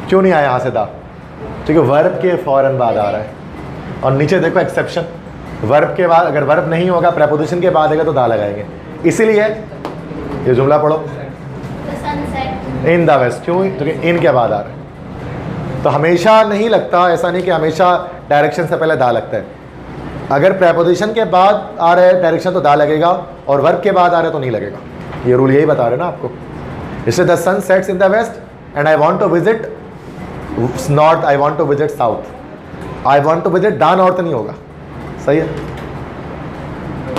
क्यों नहीं आया यहाँ से दा, क्योंकि वर्ब के फौरन बाद आ रहा है। और नीचे देखो एक्सेप्शन, वर्ब के बाद अगर वर्ब नहीं होगा प्रेपोजिशन के बाद आएगा तो दा लगाएंगे। इसीलिए ये जुमला पढ़ो, इन द वेस्ट, क्यों, क्योंकि इन के बाद आ रहा है, तो हमेशा नहीं लगता, ऐसा नहीं कि हमेशा डायरेक्शन से पहले दा लगता है। अगर प्रेपोजिशन के बाद आ रहा है डायरेक्शन तो दा लगेगा, और वर्ब के बाद आ रहा है तो नहीं लगेगा। ये रूल यही बता रहे ना आपको। इसलिए the sun sets in the west and I want to visit north, I want to visit south. I want to visit the north नहीं होगा, सही है।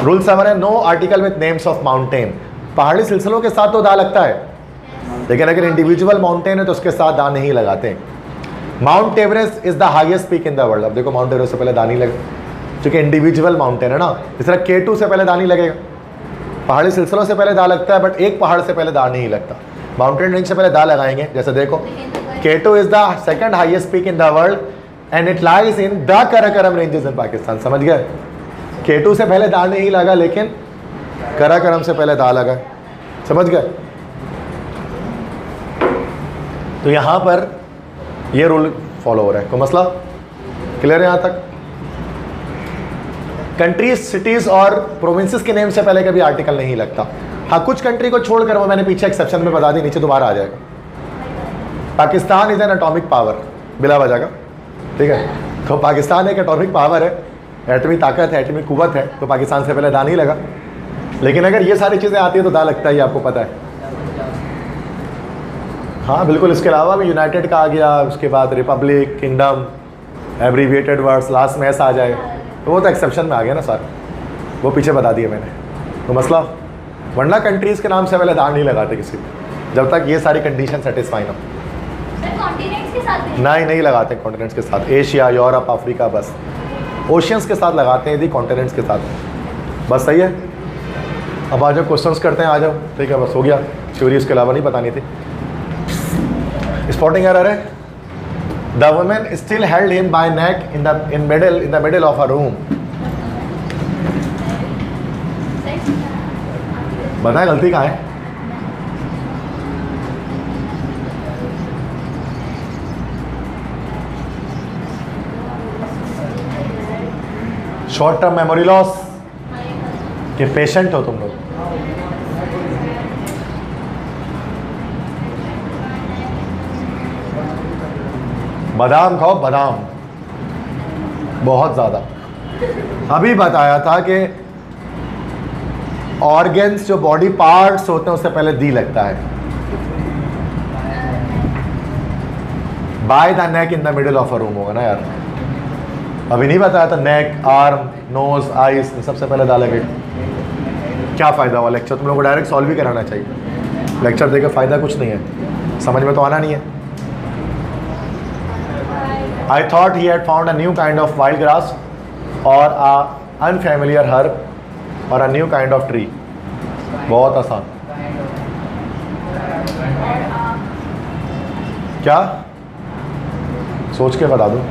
रूल 7 है, no article with names of mountain. पहाड़ी सिलसिलों के साथ तो दा लगता है, लेकिन अगर इंडिविजुअल माउंटेन है तो उसके साथ दा नहीं लगाते। Mount Everest is the highest peak in the world. अब देखो माउंट एवरेस्ट से पहले दा नहीं लगे, क्योंकि इंडिविजुअल माउंटेन है ना। इस तरह K2 से पहले दा नहीं लगेगा। पहाड़ी सिलसिलों से पहले दा लगता है, बट एक पहाड़ से पहले दा नहीं लगता। माउंटेन रेंज से पहले दा लगाएंगे। जैसे देखो K2 is the second highest peak in the world and it lies in the Karakoram ranges in Pakistan. समझ गए? K2 से पहले दा नहीं लगा, लेकिन कराकोरम से पहले दा लगा। समझ गए? तो यहां पर ये रूल फॉलो हो रहा है। कोई मसला क्लियर है यहां तक? कंट्रीज, सिटीज और प्रोविंसेस के नेम से पहले कभी आर्टिकल नहीं लगता। हाँ, कुछ कंट्री को छोड़कर, वो मैंने पीछे एक्सेप्शन में बता दी, नीचे दोबारा आ जाएगा। Pakistan is an atomic power, बिला वजह का, ठीक है। तो पाकिस्तान एक एटॉमिक पावर है, एटमी ताकत है, एटमी कुव्वत है, तो पाकिस्तान से पहले दा नहीं लगा। लेकिन अगर ये सारी चीज़ें आती है तो दा लगता है, आपको पता है। हाँ बिल्कुल। इसके अलावा भी यूनाइटेड का आ गया, उसके बाद Republic, kingdom, abbreviated words, last में ऐसा आ जाए, तो वो तो एक्सेप्शन में आ गया ना सर, वो पीछे बता दिया मैंने। तो मसला, वरना कंट्रीज़ के नाम से पहले दान नहीं लगाते किसी, जब तक ये सारी कंडीशन सेटिस्फाई ना हो। कॉन्टिनेंट्स के साथ भी नहीं लगाते कॉन्टिनेंट्स के साथ। एशिया, यूरोप, अफ्रीका, बस ओशियंस के साथ लगाते हैं, यदि कॉन्टिनेंट्स के साथ। बस सही है। अब आ जाओ, क्वेश्चंस करते हैं, आ जाओ। ठीक है, बस हो गया। थ्योरी इसके अलावा नहीं बतानी थी। स्पॉटिंग एरर है। The woman still held him by neck in the middle of a room. बताएं गलती कहाँ है? शॉर्ट टर्म मेमोरी लॉस के पेशेंट हो तुम लोग। बादाम खाओ, बादाम बहुत ज़्यादा। अभी बताया था कि ऑर्गन्स, जो बॉडी पार्ट्स होते हैं, उससे पहले दी लगता है। By the neck in the middle of a room होगा ना यार। अभी नहीं बताया था, नेक, आर्म, नोज, आइज, सबसे पहले दा लगेगा। क्या फ़ायदा हुआ लेक्चर? तुम लोगों को डायरेक्ट सॉल्व ही कराना चाहिए। लेक्चर देकर फ़ायदा कुछ नहीं है, समझ में तो आना नहीं है। I thought he had found a new kind of wild grass or a unfamiliar herb or a new kind of tree. बहुत आसान। क्या सोच के बता दूं?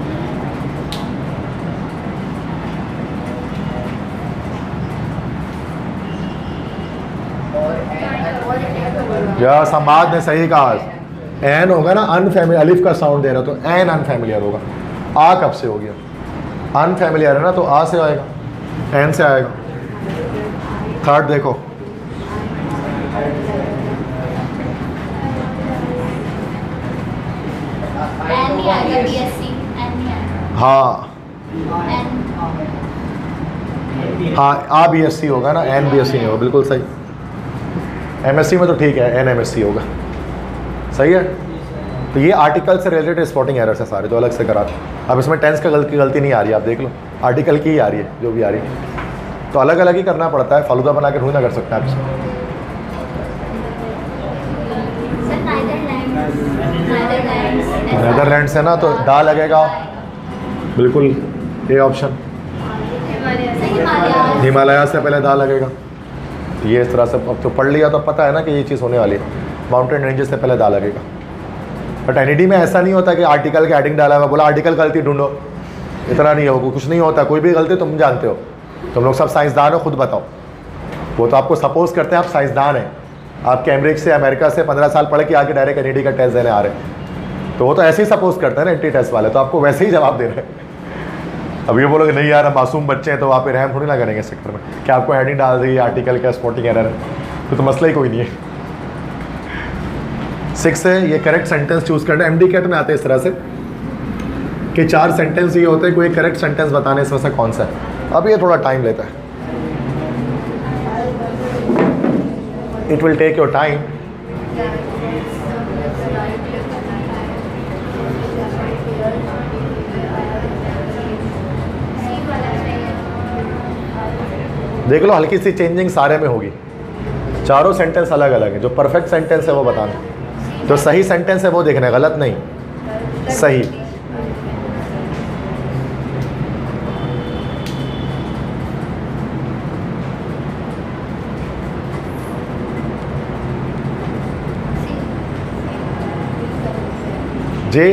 या समाज ने सही कहा, एन होगा ना, अनफैमिलियर, अलिफ का साउंड दे रहा तो एन अनफैमिलियर होगा। आ कब से हो गया? अनफैमिलियर है ना, तो आ से आएगा, एन से आएगा। थर्ड देखो, हाँ हाँ, आ BSc होगा ना, एन BSc नहीं होगा। बिल्कुल सही। MSc में तो ठीक है, एन MSc होगा। सही है। तो ये आर्टिकल से रिलेटेड स्पॉटिंग एरर्स है सारे, जो अलग से कराते। अब इसमें टेंस का गलती नहीं आ रही है, आप देख लो, आर्टिकल की ही आ रही है, जो भी आ रही है। तो अलग अलग ही करना पड़ता है, फालूदा बना के थोड़ी ना कर सकते हैं आप। नेदरलैंड्स है ना, तो दा लगेगा। बिल्कुल, ये ऑप्शन। हिमालय से पहले दा लगेगा। ये इस तरह से अब तो पढ़ लिया तो पता है ना कि ये चीज़ होने वाली है। माउंटेन रेंजेस से पहले दा लगेगा। बट एनईडी में ऐसा नहीं होता कि आर्टिकल के हेडिंग डाला हुआ, बोला आर्टिकल गलती ढूंढो, इतना नहीं होगा, कुछ नहीं होता। कोई भी गलती तुम जानते हो, तुम लोग सब साइंसदान हो, खुद बताओ। वो तो आपको सपोज करते हैं आप साइंसदान हैं, आप कैम्ब्रिज से, अमेरिका से 15 साल पढ़ के आके डायरेक्ट एनईडी का टेस्ट देने आ रहे हैं, तो वो तो ऐसे ही सपोज करते हैं ना एंटी टेस्ट वाले, तो आपको वैसे ही जवाब दे रहे हैं। अब ये बोलोगे नहीं यार, मासूम बच्चे हैं, तो आप रहम थोड़ी ना करेंगे इस सेक्टर में कि आपको हेडिंग डाल दी आर्टिकल का स्पॉटिंग एरर है, तो मसला ही कोई नहीं है। 6 है, ये करेक्ट सेंटेंस चूज करना। MD कैट में आते हैं इस तरह से कि 4 सेंटेंस ये होते हैं, कोई करेक्ट सेंटेंस बताने इसमें से कौन सा है। अब ये थोड़ा टाइम लेता है, it will take your time. देख लो हल्की सी चेंजिंग सारे में होगी, चारों सेंटेंस अलग अलग है। जो परफेक्ट सेंटेंस है वो बताना, जो सही सेंटेंस है वो देखना है, गलत नहीं, सही। जे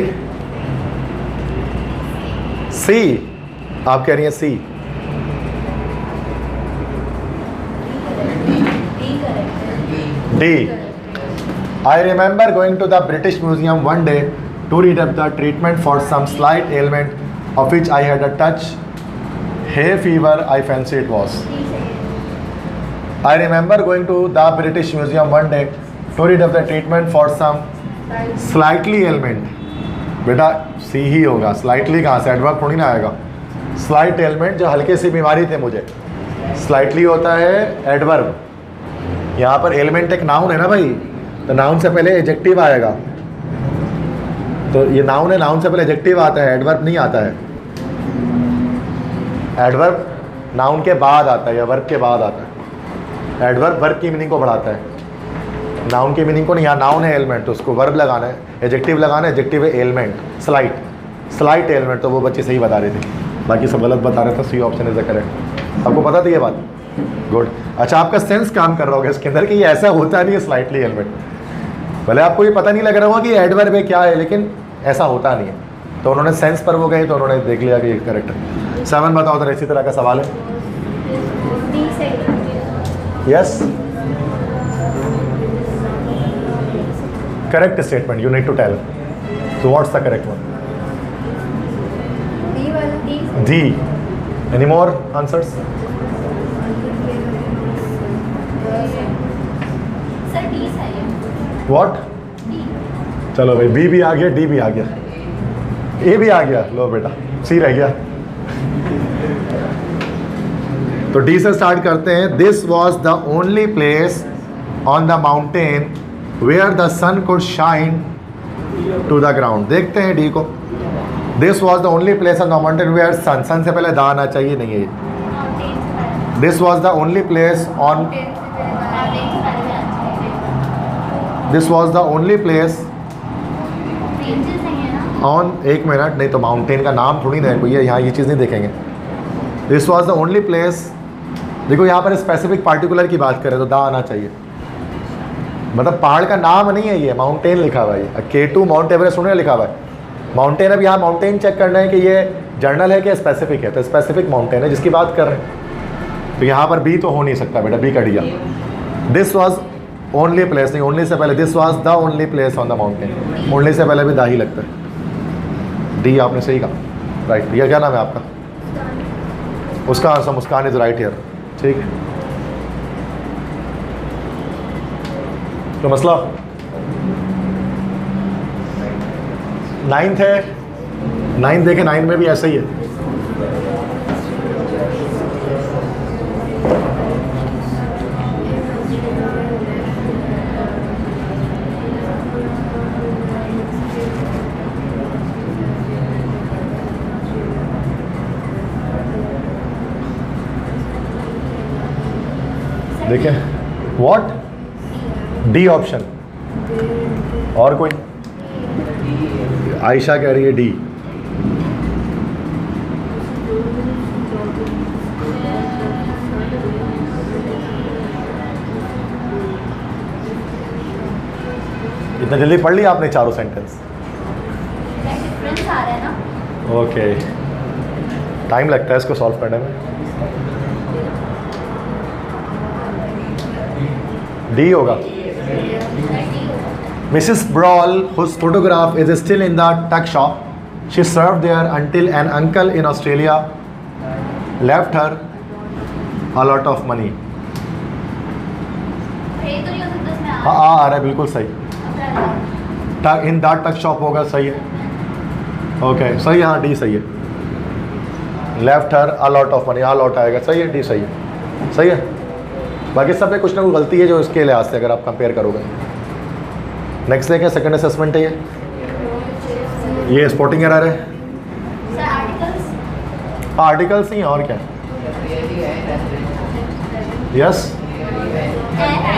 सी, आप कह रही हैं C. D, I remember going to the British Museum one day to read up the treatment for some slight ailment of which I had a touch. Hay fever, I fancy it was. I remember going to the British Museum one day to read up the treatment for some slightly ailment. बेटा सी ही होगा, slightly कहाँ से, adverb थोड़ी ना आएगा। Slight element, जो हल्के सी बीमारी थे मुझे, स्लाइटली होता है एडवर्ब। यहाँ पर एलिमेंट एक नाउन है ना भाई, तो नाउन से पहले एडजेक्टिव आएगा, तो ये नाउन है, नाउन से पहले एडजेक्टिव आता है, एडवर्ब नहीं आता है। एडवर्ब नाउन के बाद आता है या वर्ब के बाद आता है। एडवर्ब वर्ब की मीनिंग को बढ़ाता है, नाउन की मीनिंग को नहीं। यहाँ नाउन है एलिमेंट, तो उसको वर्ब लगाना है, एडजेक्टिव लगाना है, एडजेक्टिव है एलिमेंट, स्लाइट एलिमेंट। तो वो बच्चे सही बता रहे थे, बाकी सब गलत बता रहे थे। C option is the correct. आपको पता थी ये बात? गुड। अच्छा, आपका सेंस काम कर रहा होगा इसके अंदर कि ये ऐसा होता नहीं है स्लाइटली एलिमेंट। भले आपको ये पता नहीं लग रहा होगा कि एडवर्ब है क्या है, लेकिन ऐसा होता नहीं है। तो उन्होंने सेंस पर वो गए, तो उन्होंने देख लिया कि ये करेक्ट है। 7 बताओ तो इसी तरह का सवाल है। Yes, correct statement, you need to tell. So what's the correct one? D. Any more answers? Sir D सही है। What? डी। चलो भाई, B भी आ गया, D भी आ गया, A भी आ गया, लो बेटा C रह गया। तो D से स्टार्ट करते हैं। This was the only place on the mountain where the sun could shine to the ground। देखते हैं डी को। This was the only place on the mountain where sun, sun से पहले दा आना चाहिए, नहीं है। This was the only place on, this was the only place on, एक मिनट, नहीं तो माउंटेन का नाम थोड़ी ना कोई है, यहाँ ये चीज़ नहीं देखेंगे। This was the only place, देखो यहाँ पर स्पेसिफिक पार्टिकुलर की बात करें तो दा आना चाहिए, मतलब पहाड़ का नाम नहीं है ये, माउंटेन लिखा हुआ है। K2 माउंट एवरेस्ट उन्होंने लिखा हुआ है माउंटेन। अब यहाँ माउंटेन चेक करना है कि ये जर्नल है कि स्पेसिफिक है, तो स्पेसिफिक माउंटेन है जिसकी बात कर रहे हैं। तो यहाँ पर बी तो हो नहीं सकता बेटा, बी कट गया। दिस वॉज ओनली प्लेस, नहीं, ओनली से पहले this was the only place on the mountain, only say पहले भी दा ही लगता है। डी आपने सही कहा, राइट। यह क्या नाम है आपका? उसका answer Muskan is right here, ठीक है। तो मसला 9th है, 9th देखें, 9 में भी ऐसा ही है। देखें, व्हाट? D option. और कोई? आयशा कह रही है डी। इतना जल्दी पढ़ लिया आपने चारों सेंटेंस? डिफरेंस आ रहा है ना। ओके, टाइम लगता है इसको सॉल्व करने में। डी होगा। Mrs. Brawl, whose photograph is still in the tuck shop, she served there until an uncle in Australia left her a lot of money. हाँ आ रहा है, बिल्कुल सही। इन द टक शॉप होगा, सही है। ओके सही है, हाँ डी सही है। Left her a lot of money, a lot आएगा, सही है, डी सही है, सही है। बाकी सब में कुछ ना कुछ गलती है जो इसके लिहाज से अगर आप कंपेयर करोगे। नेक्स्ट देखें, सेकंड असेसमेंट है ये स्पोर्टिंग एरर है। सर आर्टिकल्स आर्टिकल्स ही और क्या, yes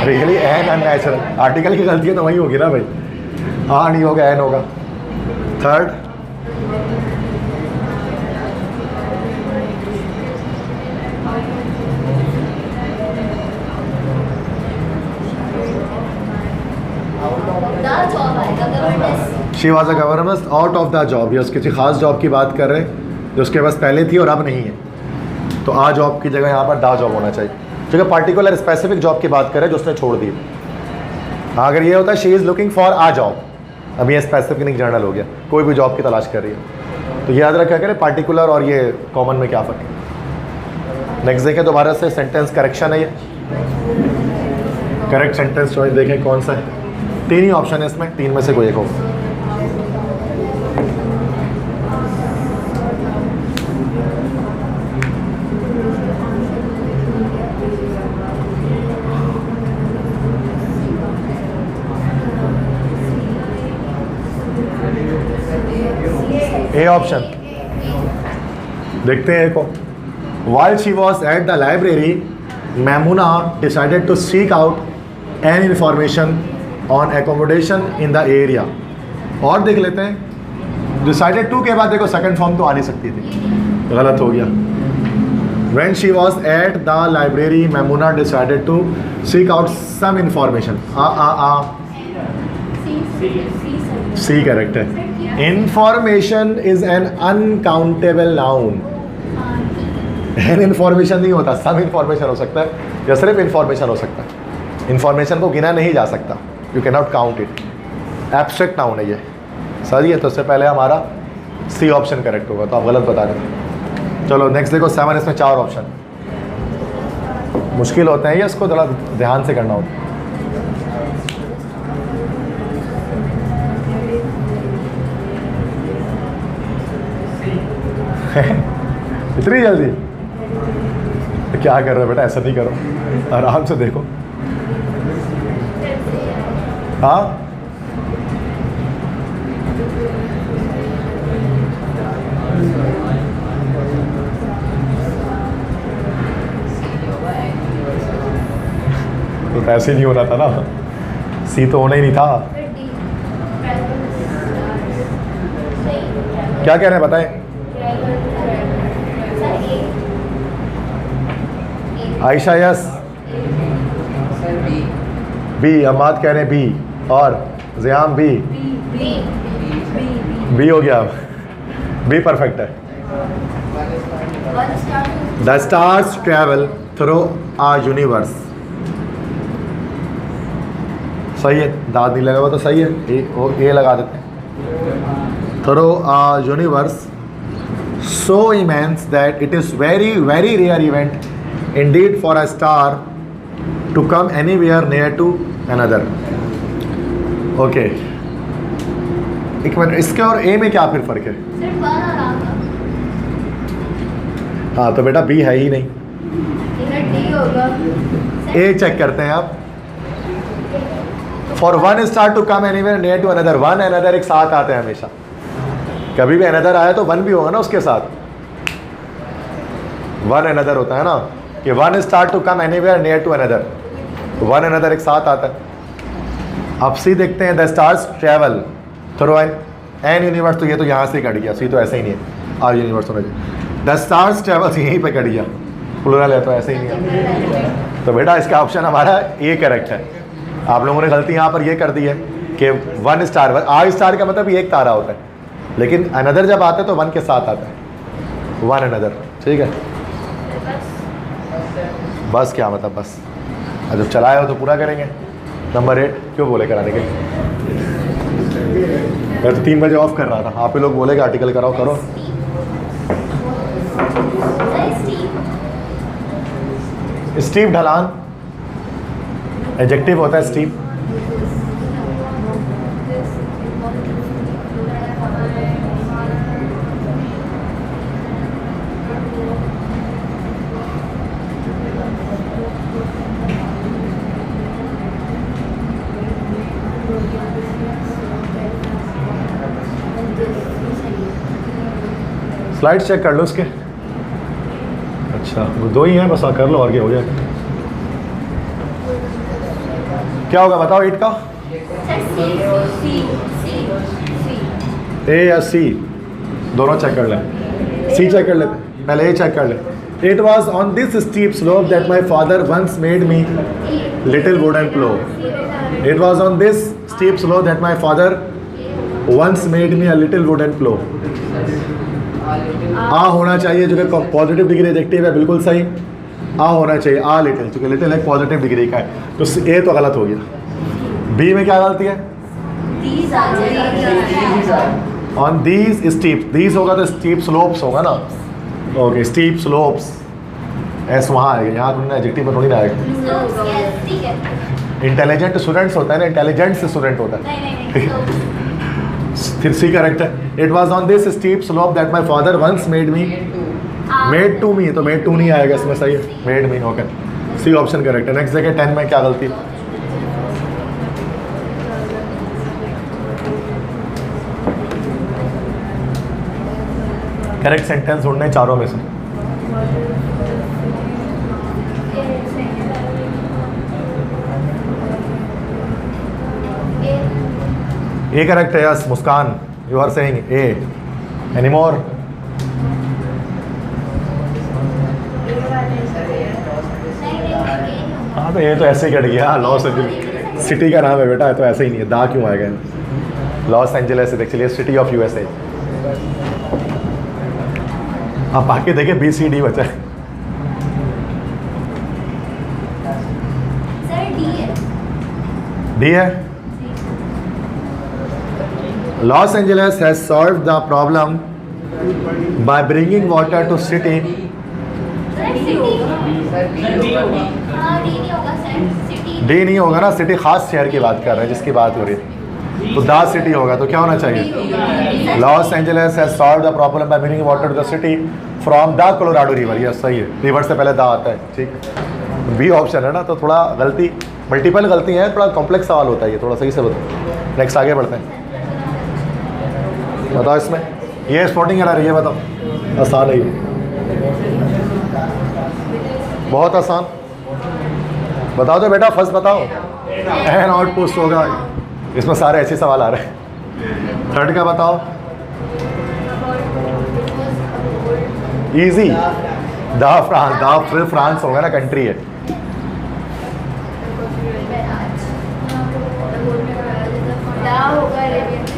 really an unnatural, article की गलती है तो वही होगी ना भाई, हाँ नहीं होगा एन होगा। थर्ड द जॉब आएगा, governance. She was a governance out of the job, yes किसी खास जॉब की बात कर रहे हैं जो उसके पास पहले थी और अब नहीं है, तो आ जॉब की जगह यहाँ पर दा जॉब होना चाहिए, क्योंकि पर्टिकुलर स्पेसिफिक जॉब की बात करें जो उसने छोड़ दी। हाँ अगर ये होता है she is looking for uh job, अब ये स्पेसिफिक जनरल हो गया, कोई भी जॉब की तलाश कर रही है, तो याद रखा करें पार्टिकुलर और ये कॉमन में क्या फ़र्क है। नेक्स्ट देखें दोबारा से, सेंटेंस करेक्शन है ये, करेक्ट सेंटेंस चॉइस देखें कौन सा है। तीन ही ऑप्शन है इसमें, तीन में से कोई एक हो। ए ऑप्शन देखते हैं को। While she was at the library, Maimuna decided to seek out an information on accommodation in the area. और देख लेते हैं, decided to के बाद देखो सेकंड फॉर्म तो आ नहीं सकती थी, गलत हो गया। When she was at the library, Maimuna decided to seek out some information. C correct है। Information is an uncountable noun. An information नहीं होता, सब इन्फॉर्मेशन हो सकता है या सिर्फ इन्फॉर्मेशन हो सकता है। इन्फॉर्मेशन को गिना नहीं जा सकता, you can not count it, abstract noun है ये, सही है। तो उससे पहले हमारा सी ऑप्शन करेक्ट होगा, तो आप गलत बता रहे थे। चलो नेक्स्ट देखो 7, इसमें 4 ऑप्शन मुश्किल होते हैं, ये इसको थोड़ा ध्यान से करना होता है। इतनी जल्दी तो क्या कर रहे हो बेटा, ऐसा नहीं करो, आराम से देखो। हाँ तो ऐसे नहीं होना था ना, सी तो होना ही नहीं था। क्या कह रहे हैं बताएं। आयशा यस, बी, अमाद कह रहे हैं बी, और ज़ियाम बी, बी हो गया, बी परफेक्ट है। The stars travel through a universe, सही है, दाद नहीं लगा हुआ तो सही है, ए लगा देते हैं। Through a universe so immense that it is very very rare event indeed for a star to come anywhere near to another. Okay, एक मिनट, इसके और ए में क्या फिर फर्क है? सिर्फ बार आ रहा था। हाँ तो बेटा बी है ही नहीं, इधर डी होगा। ए चेक करते हैं आप। For one star to come anywhere near to another, one another एक साथ आते हैं हमेशा, कभी भी अनदर आया तो वन भी होगा ना उसके साथ, वन अनदर होता है ना, कि one star to come anywhere near to another, one another एक साथ आता है। अब सी देखते हैं, the stars travel through an universe, तो ये तो यहाँ से कट गया, सी तो ऐसे ही नहीं है, आर यूनिवर्स होना चाहिए। द स्टार्स ट्रैवल यहीं पे कट गया, प्लूरल है तो ऐसे ही नहीं है, तो बेटा इसका ऑप्शन हमारा ए करेक्ट है। आप लोगों ने गलती यहाँ पर ये कर दी है कि वन स्टार, आर स्टार का मतलब एक तारा होता है, लेकिन अनदर जब आता है तो वन के साथ आता है, वन अनदर, ठीक है। बस क्या मतलब बस, जब चलाए हो तो पूरा करेंगे। नंबर 8 क्यों बोले कराने के लिए, मैं तो 3 बजे ऑफ कर रहा था, आप ही लोग बोले कि आर्टिकल कराओ, करो। स्टीप ढलान एडजेक्टिव होता है, स्टीप। स्लाइड्स चेक कर लो उसके। अच्छा वो 2 ही हैं बस, कर लो और क्या हो जाएगा। क्या होगा बताओ 8 का? ए या सी, दोनों चेक कर लें। सी चेक कर लेते, पहले ए चेक कर लें। It was on this steep slope that my father once made me little wooden plow. It was on this steep slope that my father once made me a little wooden plow. आ होना चाहिए जो कि positive degree adjective है, बिल्कुल सही। आ होना चाहिए आ little, क्योंकि लिटिल एक पॉजिटिव डिग्री का है, तो ए तो गलत हो गया। बी में क्या गलती है? ऑन दीज स्टीप, दीज होगा तो स्टीप स्लोप्स होगा ना। ओके स्टीप स्लोप्स, एस वहाँ आएगा, यहाँ तुमने एडजेक्टिव में थोड़ी ना आएगा। इंटेलिजेंट स्टूडेंट्स होता है ना, इंटेलिजेंट से स्टूडेंट होता है। फिर सी करेक्ट है। It was on this steep slope that my father once made me, made to me, तो मेड टू नहीं आएगा इसमें, सही है made me. Okay C option correct है। नेक्स्ट देखिए 10 में क्या गलती। करेक्ट सेंटेंस ढूंढने चारों में से। ए करेक्ट है yes. Muskan you are saying A, any more? हाँ तो ये तो ऐसे ही कट गया। लॉस एंजलिस सिटी का नाम है बेटा, तो ऐसे ही नहीं है, दा क्यों आएगा? Los Angeles actually city of USA. आप बाकी देखिए बी सी डी बचा है। डी है। Los Angeles has solved the problem by bringing water to city. D नहीं होगा ना, सिटी खास शहर की बात कर रहे हैं जिसकी बात हो रही है, तो दा सिटी होगा। तो क्या होना चाहिए? Los Angeles has solved the problem by bringing water to the city from the Colorado river. Yes सही है, रिवर से पहले दा आता है, ठीक। बी ऑप्शन है ना, तो थोड़ा गलती, मल्टीपल गलती है, थोड़ा कॉम्प्लेक्स सवाल होता है ये, थोड़ा सही से बताओ। नेक्स्ट आगे बढ़ते हैं। बताओ इसमें ये स्पोर्टिंग एरर है, ये बताओ। आसान है ये, बहुत आसान। बताओ तो बेटा, फर्स्ट बताओ। एन आउटपोस्ट होगा, इसमें सारे ऐसे सवाल आ रहे हैं। थर्ड का बताओ। Easy, the France, the France होगा ना, कंट्री है।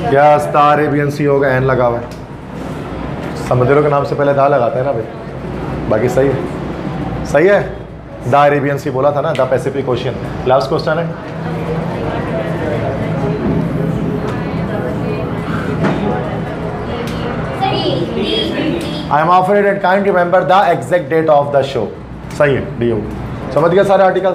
क्या अरेबियन सी होगा, एन लगा हुआ है। समुद्रों के नाम से पहले दा लगाते हैं ना भाई, बाकी सही है, सही है। द अरेबियन सी बोला था ना, the Pacific Ocean. Last question है, I am afraid and kind remember the exact date of the show. सही है, डी हो। समझ गया सारे आर्टिकल्स?